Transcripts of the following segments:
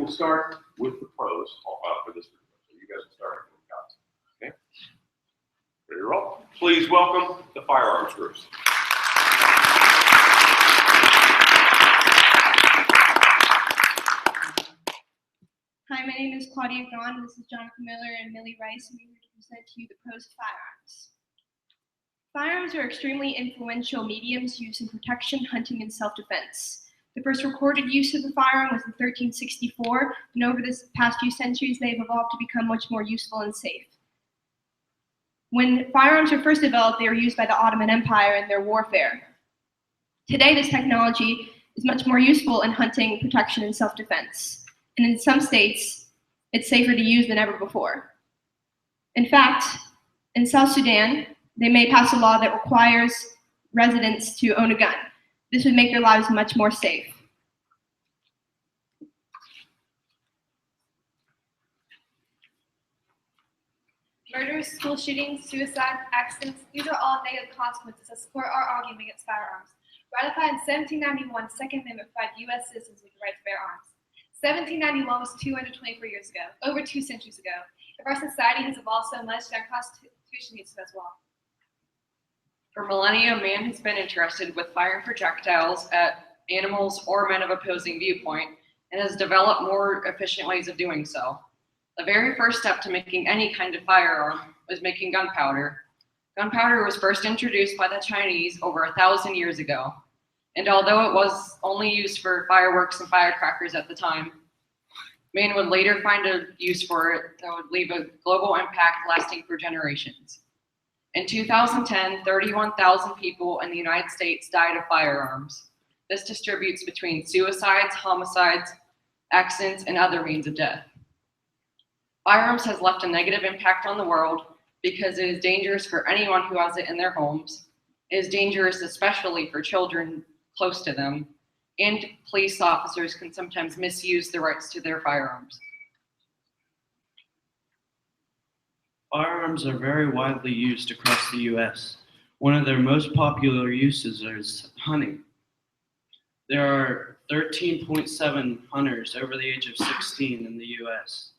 will start with the pros for this video. So you guys will start with guns. Okay? Ready to roll? Please welcome the firearms groups. Hi, my name is Claudia Gron, and this is Jonathan Miller and Millie Rice, and we're here to present to you the pros of firearms. Firearms are extremely influential mediums used in protection, hunting, and self-defense. The first recorded use of the firearm was in 1364, and over the past few centuries, they've evolved to become much more useful and safe. When firearms were first developed, they were used by the Ottoman Empire in their warfare. Today, this technology is much more useful in hunting, protection, and self-defense. And in some states, it's safer to use than ever before. In fact, in South Sudan, they may pass a law that requires residents to own a gun. This would make their lives much more safe. Murders, school shootings, suicides, accidents, these are all negative consequences that support our argument against firearms. Ratified in 1791, the Second Amendment provided U.S. citizens with the right to bear arms. 1791 was 224 years ago, over 2 centuries ago. If our society has evolved so much, then our Constitution needs to as well. For millennia, man has been interested with firing projectiles at animals or men of opposing viewpoint and has developed more efficient ways of doing so. The very first step to making any kind of firearm was making gunpowder. Gunpowder was first introduced by the Chinese over 1,000 years ago. And although it was only used for fireworks and firecrackers at the time, man would later find a use for it that would leave a global impact lasting for generations. In 2010, 31,000 people in the United States died of firearms. This distributes between suicides, homicides, accidents, and other means of death. Firearms has left a negative impact on the world because it is dangerous for anyone who has it in their homes. It is dangerous especially for children close to them, and police officers can sometimes misuse the rights to their firearms. Firearms are very widely used across the U.S. One of their most popular uses is hunting. There are 13.7 hunters over the age of 16 in the U.S.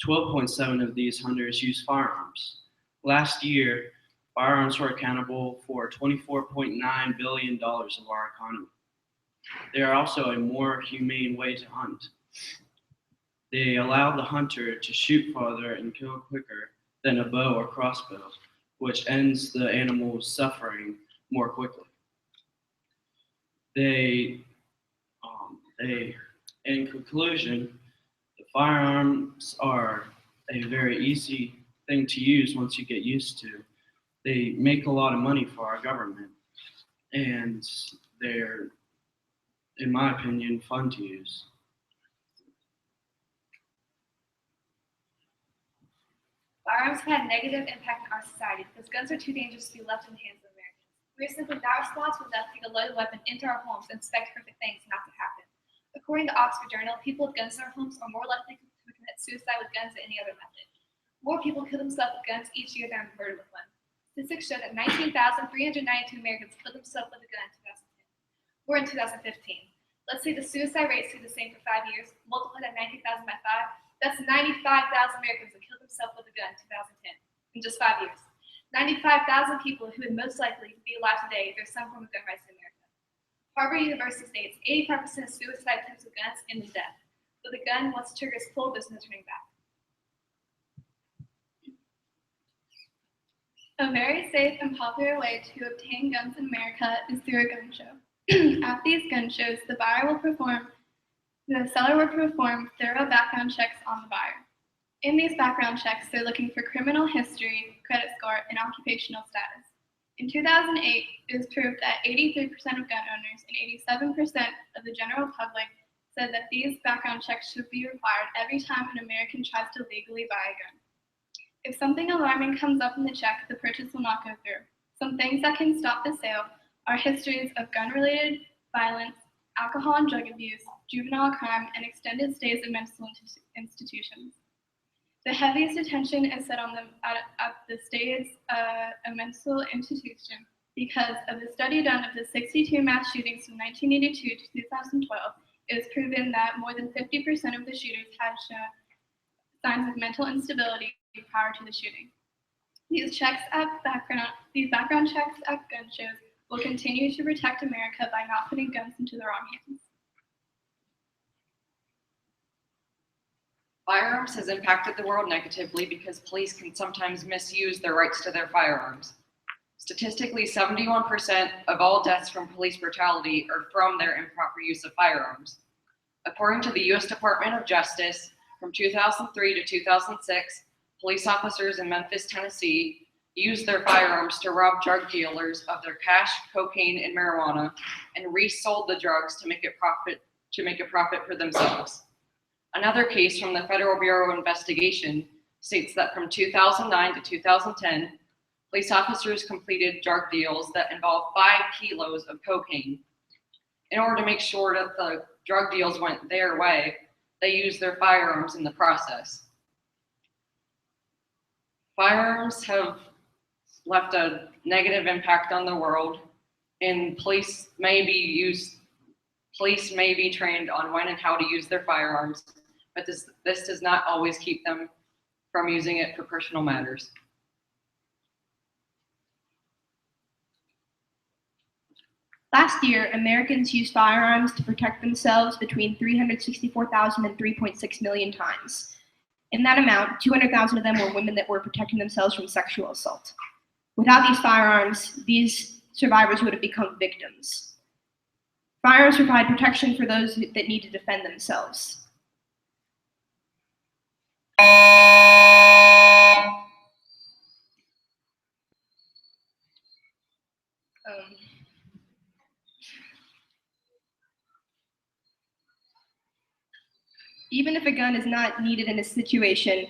12.7 of these hunters use firearms. Last year, firearms were accountable for $24.9 billion of our economy. They are also a more humane way to hunt. They allow the hunter to shoot farther and kill quicker than a bow or crossbow, which ends the animal's suffering more quickly. In conclusion, the firearms are a very easy thing to use once you get used to. They make a lot of money for our government, and they're, in my opinion, fun to use. Firearms have had a negative impact on our society because guns are too dangerous to be left in the hands of Americans. We are simply not responsible enough to take a loaded weapon into our homes and expect perfect things not to happen. According to Oxford Journal, people with guns in their homes are more likely to commit suicide with guns than any other method. More people kill themselves with guns each year than are murdered with one. Statistics show that 19,392 Americans killed themselves with a gun in 2010. We're in 2015. Let's say the suicide rate stayed the same for 5 years. Multiply that 90,000 by 5. That's 95,000 Americans that killed themselves with a gun in 2010 in just 5 years. 95,000 people who would most likely be alive today if there's some form of gun rights in America. Harvard University states 85% of suicide attempts with guns end in death. With a gun, once the trigger is pulled, there's no turning back. A very safe and popular way to obtain guns in America is through a gun show. At these gun shows, the seller will perform thorough background checks on the buyer. In these background checks, they're looking for criminal history, credit score, and occupational status. In 2008, it was proved that 83% of gun owners and 87% of the general public said that these background checks should be required every time an American tries to legally buy a gun. If something alarming comes up in the check, the purchase will not go through. Some things that can stop the sale are histories of gun-related violence, alcohol and drug abuse, juvenile crime, and extended stays in mental institutions. The heaviest attention is set on them at the stays of mental institution because of the study done of the 62 mass shootings from 1982 to 2012. it was proven that more than 50% of the shooters had shown signs of mental instability prior to the shooting. These background checks at gun shows will continue to protect America by not putting guns into the wrong hands. Firearms has impacted the world negatively because police can sometimes misuse their rights to their firearms. Statistically, 71% of all deaths from police brutality are from their improper use of firearms. According to the U.S. Department of Justice, from 2003 to 2006, police officers in Memphis, Tennessee, used their firearms to rob drug dealers of their cash, cocaine, and marijuana, and resold the drugs to make a profit for themselves. Another case from the Federal Bureau of Investigation states that from 2009 to 2010, police officers completed drug deals that involved 5 kilos of cocaine. In order to make sure that the drug deals went their way, they used their firearms in the process. Firearms have left a negative impact on the world, and police may be trained on when and how to use their firearms, but this does not always keep them from using it for personal matters. Last year, Americans used firearms to protect themselves between 364,000 and 3.6 million times. In that amount, 200,000 of them were women that were protecting themselves from sexual assault. Without these firearms, these survivors would have become victims. Firearms provide protection for those that need to defend themselves. Even if a gun is not needed in a situation,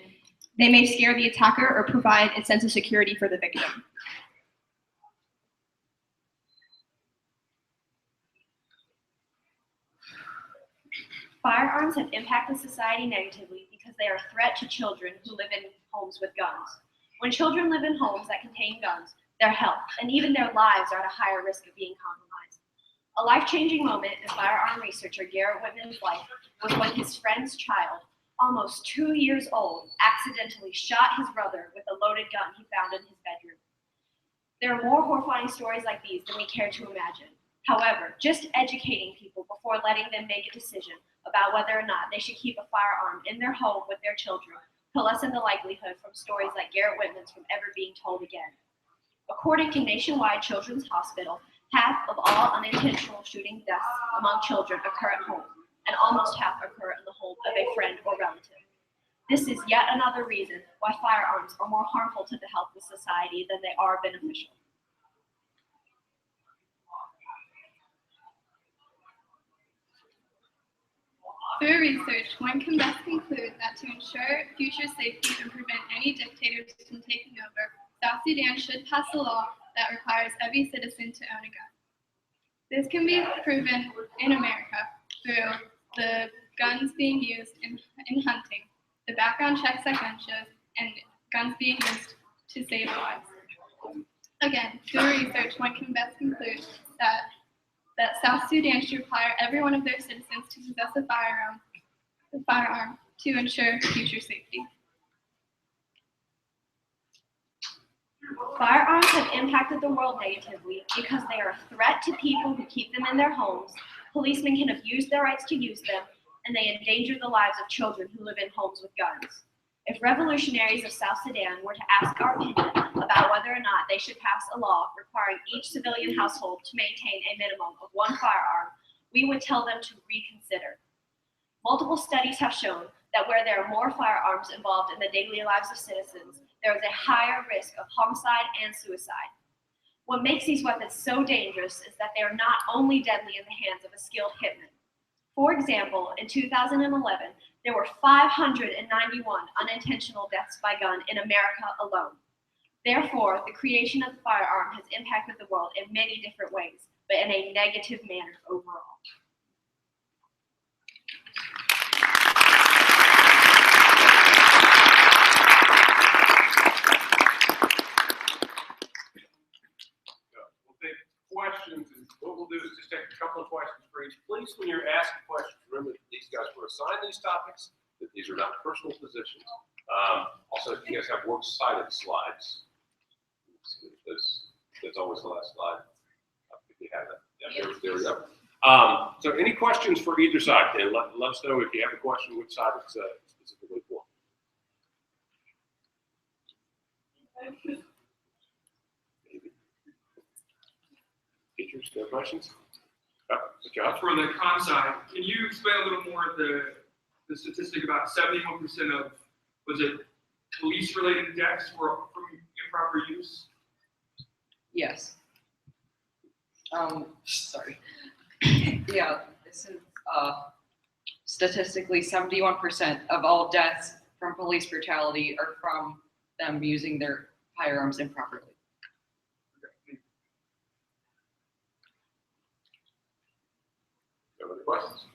they may scare the attacker or provide a sense of security for the victim. Firearms have impacted society negatively because they are a threat to children who live in homes with guns. When children live in homes that contain guns, their health and even their lives are at a higher risk of being compromised. A life-changing moment in firearm researcher Garrett Whitman's life was when his friend's child, almost 2 years old, accidentally shot his brother with a loaded gun he found in his bedroom. There are more horrifying stories like these than we care to imagine. However, just educating people before letting them make a decision about whether or not they should keep a firearm in their home with their children to lessen the likelihood from stories like Garrett Whitman's from ever being told again. According to Nationwide Children's Hospital, half of all unintentional shooting deaths among children occur at home, and almost half occur in the home of a friend or relative. This is yet another reason why firearms are more harmful to the health of society than they are beneficial. Through research, one can best conclude that to ensure future safety and prevent any dictators from taking over, South Sudan should pass a law that requires every citizen to own a gun. This can be proven in America through the guns being used in hunting, the background checks at gun shows, and guns being used to save lives. Again, through research, one can best conclude that South Sudan should require every one of their citizens to possess a firearm to ensure future safety. Firearms have impacted the world negatively because they are a threat to people who keep them in their homes, policemen can abuse their rights to use them, and they endanger the lives of children who live in homes with guns. If revolutionaries of South Sudan were to ask our opinion about whether or not they should pass a law requiring each civilian household to maintain a minimum of 1 firearm, we would tell them to reconsider. Multiple studies have shown that where there are more firearms involved in the daily lives of citizens, there is a higher risk of homicide and suicide. What makes these weapons so dangerous is that they are not only deadly in the hands of a skilled hitman. For example, in 2011, there were 591 unintentional deaths by gun in America alone. Therefore, the creation of the firearm has impacted the world in many different ways, but in a negative manner overall. We'll take questions, and what we'll do is just take a couple of questions for each. Please, when you're asking questions, remember topics, that these are not personal positions. Also, if you guys have works cited slides, that's always the last slide. If you have that. Yeah, there we go. So any questions for either side? Then let us know if you have a question, which side it's specifically for. Teachers, no questions? Good job. For the con side, can you explain a little more the statistic about 71% of, was it police-related deaths were from improper use? Yes. Sorry. Yeah, this is statistically 71% of all deaths from police brutality are from them using their firearms improperly. No other questions?